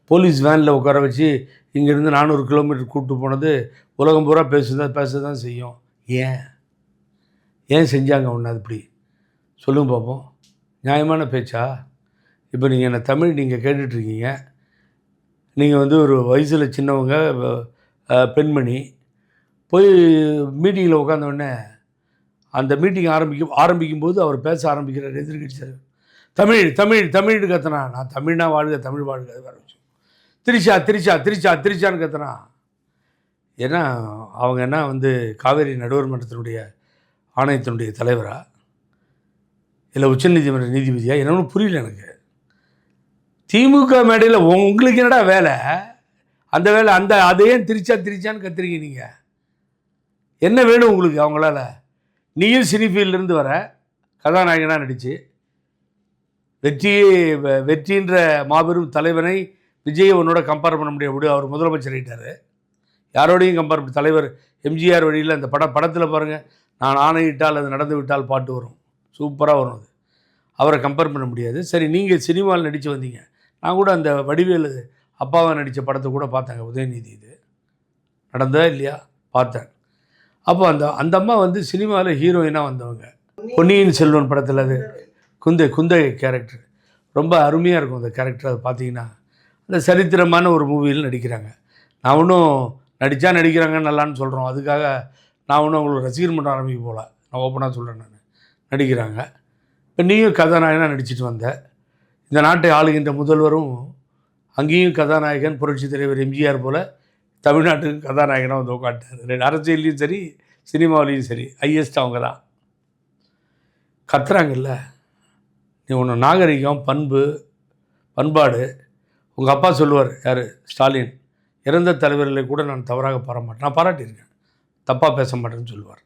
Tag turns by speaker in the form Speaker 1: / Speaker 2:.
Speaker 1: Police வேனில் உட்கார வச்சு இங்கேருந்து 400 கிலோமீட்டர் கூப்பிட்டு போனது உலகம் பூரா பேச தான் செய்யும். ஏன் செஞ்சாங்க ஒன்று அது இப்படி சொல்லுங்க பார்ப்போம். நியாயமான பேச்சா? இப்போ நீங்கள் என்ன தமிழ் நீங்கள் கேட்டுட்ருக்கீங்க. நீங்கள் வந்து ஒரு வயசில் சின்னவங்க, பெண்மணி போய் மீட்டிங்கில் உட்காந்தோடனே அந்த மீட்டிங் ஆரம்பிக்கும்போது அவர் பேச ஆரம்பிக்கிறார். எதிர்கட்சி தலைவர் தமிழ் தமிழ் தமிழ்னு கத்துனா. நான் தமிழ்னா வாழ்க, தமிழ் வாழ்க, அது வேறு விஷயம். திரிச்சா கத்துனா. ஏன்னா அவங்க என்ன வந்து காவேரி நடுவர் மன்றத்தினுடைய ஆணையத்தினுடைய தலைவரா, இல்லை உச்சநீதிமன்ற நீதிபதியா? என்னன்னு புரியல எனக்கு. திமுக மேடையில் உங்களுக்கு என்னடா வேலை? அந்த வேலை அதையும் திரிச்சான்னு கத்துறீங்க நீங்கள். என்ன வேணும் உங்களுக்கு அவங்களால? நீயும் சினிஃபீல்டிலேருந்து வர கதாநாயகனாக நடித்து வெற்றின்ற மாபெரும் தலைவனை விஜயை உன்னோட கம்பேர் பண்ண முடியாது. அவர் முதலமைச்சர் ஆகிட்டார். யாரோடையும் கம்பேர் பண்ண தலைவர் எம்ஜிஆர் வழியில் அந்த படத்தில் பாருங்கள், நான் ஆணையிட்டால் அது நடந்து விட்டால் பாட்டு வரும், சூப்பராக வரும். அது அவரை கம்பேர் பண்ண முடியாது. சரி, நீங்கள் சினிமாவில் நடித்து வந்தீங்க. நான் கூட அந்த வடிவேலு அப்பாவை நடித்த படத்தை கூட பார்த்தேங்க, உதயநிதி. இது நடந்ததா இல்லையா? பார்த்தேன். அப்போ அந்த அம்மா வந்து சினிமாவில் ஹீரோயினாக வந்தவங்க. பொன்னியின் செல்வன் படத்தில் அது குந்தை கேரக்டர் ரொம்ப அருமையாக இருக்கும். அந்த கேரக்டர் அது பார்த்தீங்கன்னா அந்த சரித்திரமான ஒரு மூவியில் நடிக்கிறாங்க. நான் ஒன்றும் நடிக்கிறாங்க நல்லான்னு சொல்கிறோம், அதுக்காக நான் ஒன்றும் அவங்களுக்கு ரசிகர் மன்றம் ஆரம்பிக்க போகல. நான் ஓப்பனாக சொல்கிறேன். நான் நடிக்கிறாங்க. இப்போ நீயும் கதாநாயகனாக நடிச்சிட்டு வந்த. இந்த நாட்டை ஆளுகின்ற முதல்வரும் அங்கேயும் கதாநாயகன் புரட்சி தலைவர் எம்ஜிஆர் போல் தமிழ்நாட்டுக்கு கதாநாயகனாக வந்து உட்காந்துட்டார். அரசியல்லையும் சரி, சினிமாவிலையும் சரி, ஹையஸ்ட் அவங்க தான். கத்துறாங்கல்ல. நீ ஒன்று நாகரிகம், பண்பாடு. உங்கள் அப்பா சொல்லுவார், யார், ஸ்டாலின், இறந்த தலைவர்களை கூட நான் தவறாக பாராட்ட மாட்டேன். நான் பாராட்டியிருக்கேன், தப்பாக பேச மாட்டேன்னு சொல்லுவார்.